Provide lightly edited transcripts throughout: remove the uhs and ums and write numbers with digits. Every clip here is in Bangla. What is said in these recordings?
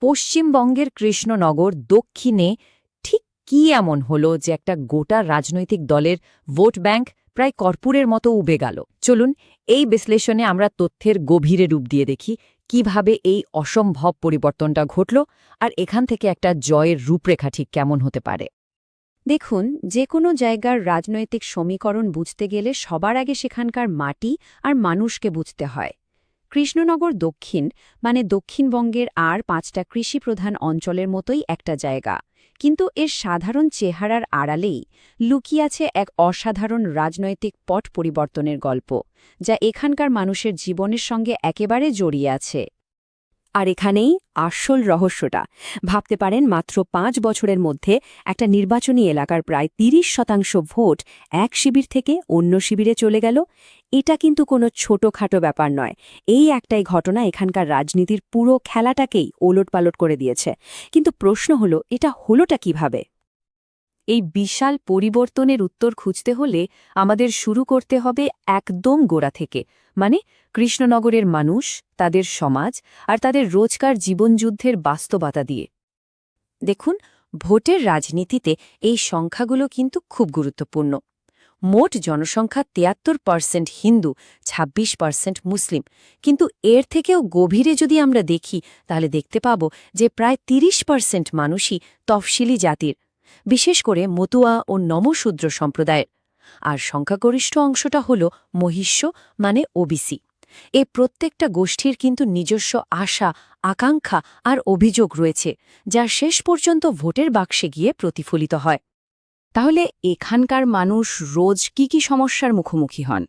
পশ্চিমবঙ্গের কৃষ্ণনগর দক্ষিণে ঠিক কি এমন হলো যে একটা গোটা রাজনৈতিক দলের ভোট ব্যাংক প্রায় কর্পূরের মতো উবে গেল? চলুন এই বিশ্লেষণে আমরা তথ্যের গভীরে ডুব দিয়ে দেখি কিভাবে এই অসম্ভব পরিবর্তনটা ঘটল আর এখান থেকে একটা জয়ের রূপরেখা ঠিক কেমন হতে পারে। দেখুন, যে কোনো জায়গার রাজনৈতিক সমীকরণ বুঝতে গেলে সবার আগে সেখানকার মাটি আর মানুষকে বুঝতে হয়। কৃষ্ণনগর দক্ষিণ মানে দক্ষিণবঙ্গের আর ৫টা কৃষিপ্রধান অঞ্চলের মতোই একটা জায়গা, কিন্তু এর সাধারণ চেহারার আড়ালেই লুকিয়ে আছে এক অসাধারণ রাজনৈতিক পট পরিবর্তনের গল্প, যা এখানকার মানুষের জীবনের সঙ্গে একেবারে জড়িয়ে আছে। আর এখানেই আসল রহস্যটা। ভাবতে পারেন, মাত্র ৫ বছরের মধ্যে একটা নির্বাচনী এলাকার প্রায় ৩০% ভোট এক শিবির থেকে অন্য শিবিরে চলে গেল। এটা কিন্তু কোনো ছোটখাটো ব্যাপার নয়। এই একটাই ঘটনা এখানকার রাজনীতির পুরো খেলাটাকেই ওলটপালট করে দিয়েছে। কিন্তু প্রশ্ন হলো, এটা হলোটা কিভাবে? এই বিশাল পরিবর্তনের উত্তর খুঁজতে হলে আমাদের শুরু করতে হবে একদম গোড়া থেকে, মানে কৃষ্ণনগরের মানুষ, তাদের সমাজ আর তাদের রোজকার জীবনযুদ্ধের বাস্তবতা দিয়ে। দেখুন, ভোটের রাজনীতিতে এই সংখ্যাগুলো কিন্তু খুব গুরুত্বপূর্ণ। মোট জনসংখ্যা ৭৩% হিন্দু, ২৬% মুসলিম, কিন্তু এর থেকেও গভীরে যদি আমরা দেখি তাহলে দেখতে পাব যে প্রায় ৩০% মানুষই তফসিলি জাতির, বিশেষ করে মতুয়া ও নমশূদ্র সম্প্রদায়ের। আর সংখ্যাগরিষ্ঠ অংশটা হল মহিষ্য মানে ওবিসি। এ প্রত্যেকটা গোষ্ঠীর কিন্তু নিজস্ব আশা, আকাঙ্ক্ষা আর অভিযোগ রয়েছে, যা শেষ পর্যন্ত ভোটের বাক্সে গিয়ে প্রতিফলিত হয়। তাহলে এখানকার মানুষ রোজ কি সমস্যার মুখোমুখি হন?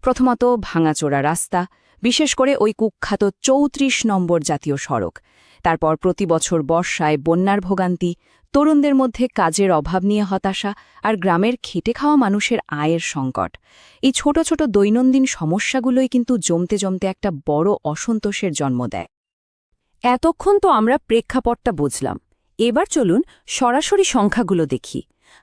প্রথমত, ভাঙাচোরা রাস্তা, বিশেষ করে ওই কুখ্যাত ৩৪ নম্বর জাতীয় সড়ক। তারপর প্রতি বছর বর্ষায় বন্যার ভোগান্তি, তরুণদের মধ্যে কাজের অভাব নিয়ে হতাশা, আর গ্রামের খেটে খাওয়া মানুষের আয়ের সংকট। এই ছোট ছোট দৈনন্দিন সমস্যাগুলোই কিন্তু জমতে জমতে একটা বড় অসন্তোষের জন্ম দেয়। এতক্ষণ তো আমরা প্রেক্ষাপটটা বুঝলাম। এবার চলুন সরাসরি সংখ্যাগুলো দেখি।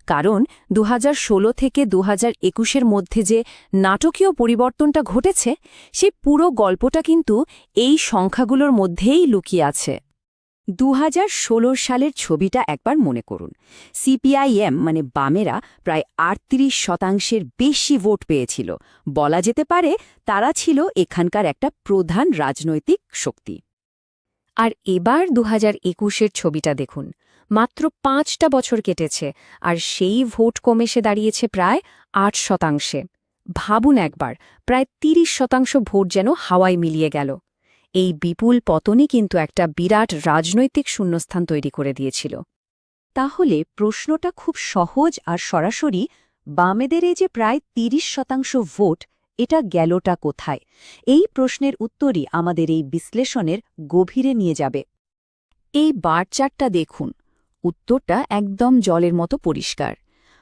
কারণ ২০১৬ থেকে ২০২১-এর মধ্যে যে নাটকীয় পরিবর্তনটা ঘটেছে, সেই পুরো গল্পটা কিন্তু এই সংখ্যাগুলোর মধ্যেই লুকিয়ে আছে। ২০১৬ সালের ছবিটা একবার মনে করুন। সিপিআইএম মানে বামেরা প্রায় ৩৮% বেশি ভোট পেয়েছিল। বলা যেতে পারে তারা ছিল এখানকার একটা প্রধান রাজনৈতিক শক্তি। আর এবার ২০২১-এর ছবিটা দেখুন। মাত্র ৫টা বছর কেটেছে আর সেই ভোট কমে এসে দাঁড়িয়েছে প্রায় ৮%। ভাবুন একবার, প্রায় ৩০% ভোট যেন হাওয়ায় মিলিয়ে গেল। এই বিপুল পতনই কিন্তু একটা বিরাট রাজনৈতিক শূন্যস্থান তৈরি করে দিয়েছিল। তাহলে প্রশ্নটা খুব সহজ আর সরাসরি, বামেদের এই যে প্রায় ৩০% ভোট, এটা গেলটা কোথায়? এই প্রশ্নের উত্তরই আমাদের এই বিশ্লেষণের গভীরে নিয়ে যাবে। এই বার চার্টটা দেখুন, উত্তরটা একদম জলের মতো পরিষ্কার।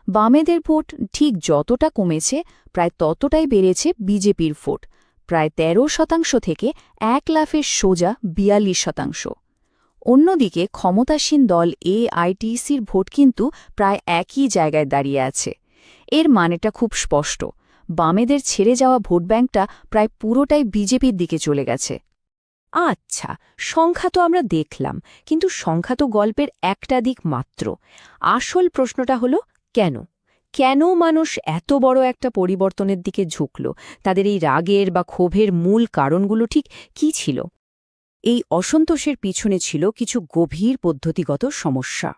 বামেদের ভোট ঠিক যতটা কমেছে, প্রায় ততটাই বেড়েছে বিজেপির ভোট, প্রায় ১৩% থেকে ১ লাফের সোজা ৪২%। অন্যদিকে ক্ষমতাসীন দল এআইটিসির ভোট কিন্তু প্রায় একই জায়গায় দাঁড়িয়ে আছে। এর মানেটা খুব স্পষ্ট, বামেদের ছেড়ে যাওয়া ভোট ব্যাংকটা প্রায় পুরোটাই বিজেপির দিকে চলে গেছে। আচ্ছা, সংখ্যা তো আমরা দেখলাম, কিন্তু সংখ্যা তো গল্পের একটা দিক মাত্র। আসল প্রশ্নটা হলো কেন? কেন মানুষ এত বড় একটা পরিবর্তনের দিকে ঝুঁকল? তাদের এই রাগের বা ক্ষোভের মূল কারণগুলো ঠিক কী ছিল? এই অসন্তোষের পিছনে ছিল কিছু গভীর পদ্ধতিগত সমস্যা।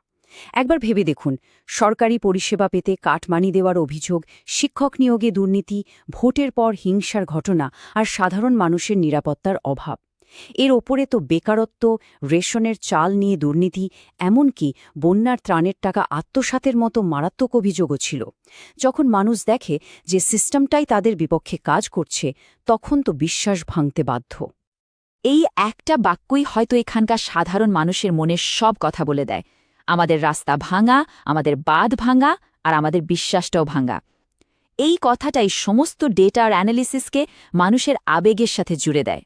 একবার ভেবে দেখুন, সরকারি পরিষেবা পেতে কাটমানি দেওয়ার অভিযোগ, শিক্ষক নিয়োগে দুর্নীতি, ভোটের পর হিংসার ঘটনা আর সাধারণ মানুষের নিরাপত্তার অভাব। এর ওপরে তো বেকারত্ব, রেশনের চাল নিয়ে দুর্নীতি, এমনকি বন্যার ত্রাণের টাকা আত্মসাতের মতো মারাত্মক অভিযোগও ছিল। যখন মানুষ দেখে যে সিস্টেমটাই তাদের বিপক্ষে কাজ করছে, তখন তো বিশ্বাস ভাঙতে বাধ্য। এই একটা বাক্যই হয়তো এখানকার সাধারণ মানুষের মনের সব কথা বলে দেয়। আমাদের রাস্তা ভাঙা, আমাদের বাঁধ ভাঙা, আর আমাদের বিশ্বাসটাও ভাঙা। এই কথাটাই সমস্ত ডেটা আর অ্যানালিসিসকে মানুষের আবেগের সাথে জুড়ে দেয়।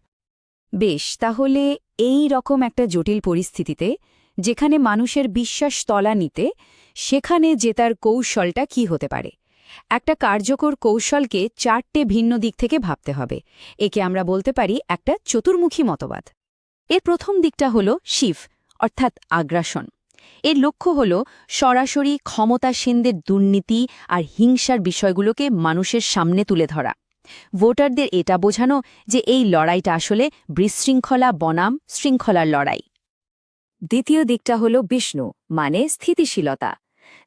বেশ, তাহলে এই রকম একটা জটিল পরিস্থিতিতে, যেখানে মানুষের বিশ্বাস তলানিতে, সেখানে জেতার কৌশলটা কি হতে পারে? একটা কার্যকর কৌশলকে ৪টে ভিন্ন দিক থেকে ভাবতে হবে। একে আমরা বলতে পারি একটা চতুর্মুখী মতবাদ। এর প্রথম দিকটা হল শিফট, অর্থাৎ আগ্রাসন। এর লক্ষ্য হল সরাসরি ক্ষমতাসীনদের দুর্নীতি আর হিংসার বিষয়গুলোকে মানুষের সামনে তুলে ধরা। ভোটারদের এটা বোঝানো যে এই লড়াইটা আসলে বিশৃঙ্খলা বনাম শৃঙ্খলার লড়াই। দ্বিতীয় দিকটা হল বিষ্ণু, মানে স্থিতিশীলতা।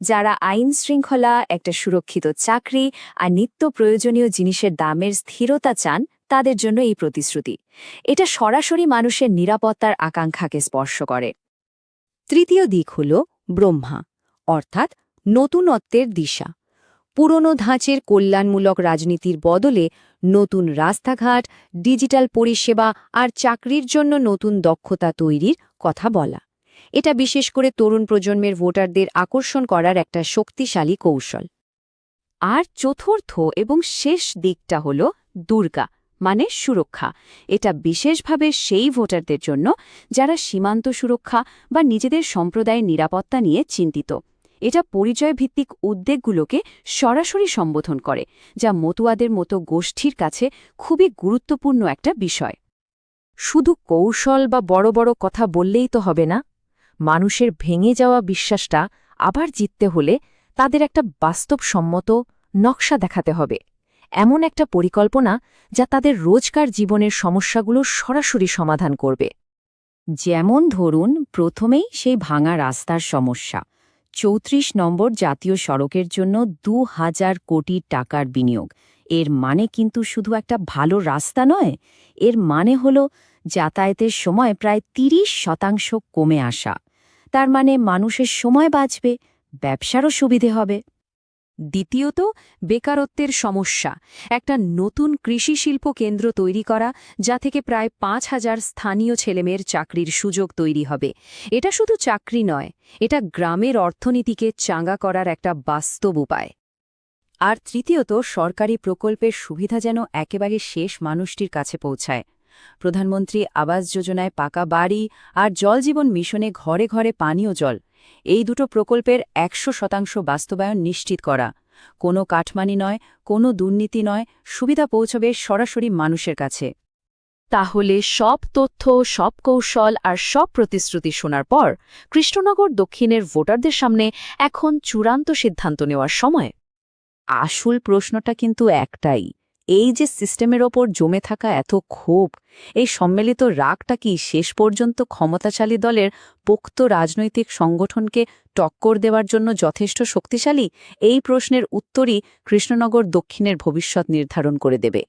যারা আইন শৃঙ্খলা, একটা সুরক্ষিত চাকরি আর নিত্য প্রয়োজনীয় জিনিসের দামের স্থিরতা চান, তাদের জন্য এই প্রতিশ্রুতি। এটা সরাসরি মানুষের নিরাপত্তার আকাঙ্ক্ষাকে স্পর্শ করে। তৃতীয় দিক হল ব্রহ্মা, অর্থাৎ নতুনত্বের দিশা। পুরনো ধাঁচের কল্যাণমূলক রাজনীতির বদলে নতুন রাস্তাঘাট, ডিজিটাল পরিষেবা আর চাকরির জন্য নতুন দক্ষতা তৈরির কথা বলা। এটা বিশেষ করে তরুণ প্রজন্মের ভোটারদের আকর্ষণ করার একটা শক্তিশালী কৌশল। আর চতুর্থ এবং শেষ দিকটা হল দুর্গা, মানে সুরক্ষা। এটা বিশেষভাবে সেই ভোটারদের জন্য যারা সীমান্ত সুরক্ষা বা নিজেদের সম্প্রদায়ের নিরাপত্তা নিয়ে চিন্তিত। এটা পরিচয়ভিত্তিক উদ্বেগগুলোকে সরাসরি সম্বোধন করে, যা মতুয়াদের মতো গোষ্ঠীর কাছে খুবই গুরুত্বপূর্ণ একটা বিষয়। শুধু কৌশল বা বড় বড় কথা বললেই তো হবে না। মানুষের ভেঙে যাওয়া বিশ্বাসটা আবার জিততে হলে তাদের একটা বাস্তবসম্মত নকশা দেখাতে হবে, এমন একটা পরিকল্পনা যা তাদের রোজকার জীবনের সমস্যাগুলো সরাসরি সমাধান করবে। যেমন ধরুন, প্রথমেই সেই ভাঙা রাস্তার সমস্যা। ৩৪ নম্বর জাতীয় সড়কের জন্য ২,০০০ কোটি টাকার বিনিয়োগ। এর মানে কিন্তু শুধু একটা ভালো রাস্তা নয়, এর মানে হল যাতায়াতের সময় প্রায় ৩০% কমে আসা। তার মানে মানুষের সময় বাঁচবে, ব্যবসারও সুবিধে হবে। দ্বিতীয়ত, বেকারত্বের সমস্যা। একটা নতুন কৃষি শিল্প কেন্দ্র তৈরি করা, যা থেকে প্রায় ৫,০০০ স্থানীয় ছেলেমেয়ের চাকরির সুযোগ তৈরি হবে। এটা শুধু চাকরি নয়, এটা গ্রামের অর্থনীতিকে চাঙ্গা করার একটা বাস্তব উপায়। আর তৃতীয়ত, সরকারি প্রকল্পের সুবিধা যেন একেবারে শেষ মানুষটির কাছে পৌঁছায়। প্রধানমন্ত্রী আবাস যোজনায় পাকা বাড়ি আর জল জীবন মিশনে ঘরে ঘরে পানীয় জল, এই দুটো প্রকল্পের ১০০% বাস্তবায়ন নিশ্চিত করা। কোনো কাটমানি নয়, কোনো দুর্নীতি নয়, সুবিধা পৌঁছবে সরাসরি মানুষের কাছে। তাহলে সব তথ্য, সব কৌশল আর সব প্রতিশ্রুতি শোনার পর কৃষ্ণনগর দক্ষিণের ভোটারদের সামনে এখন চূড়ান্ত সিদ্ধান্ত নেওয়ার সময়। আসল প্রশ্নটা কিন্তু একটাই, এই যে সিস্টেমের ওপর জমে থাকা এত ক্ষোভ, এই সম্মিলিত রাগটা কি শেষ পর্যন্ত ক্ষমতাশালী দলের পোক্ত রাজনৈতিক সংগঠনকে টক্কর দেওয়ার জন্য যথেষ্ট শক্তিশালী? এই প্রশ্নের উত্তরই কৃষ্ণনগর দক্ষিণের ভবিষ্যৎ নির্ধারণ করে দেবে।